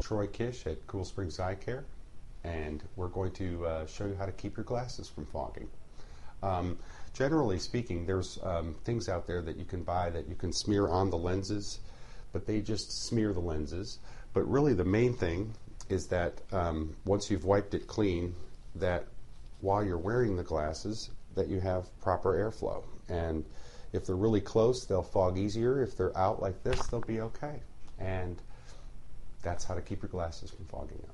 Troy Kish at Cool Springs Eye Care, and we're going to show you how to keep your glasses from fogging. Generally speaking, there's things out there that you can buy that you can smear on the lenses, but they just smear the lenses. But really the main thing is that once you've wiped it clean, that while you're wearing the glasses, that you have proper airflow. And if they're really close, they'll fog easier. If they're out like this, they'll be okay. And that's how to keep your glasses from fogging up.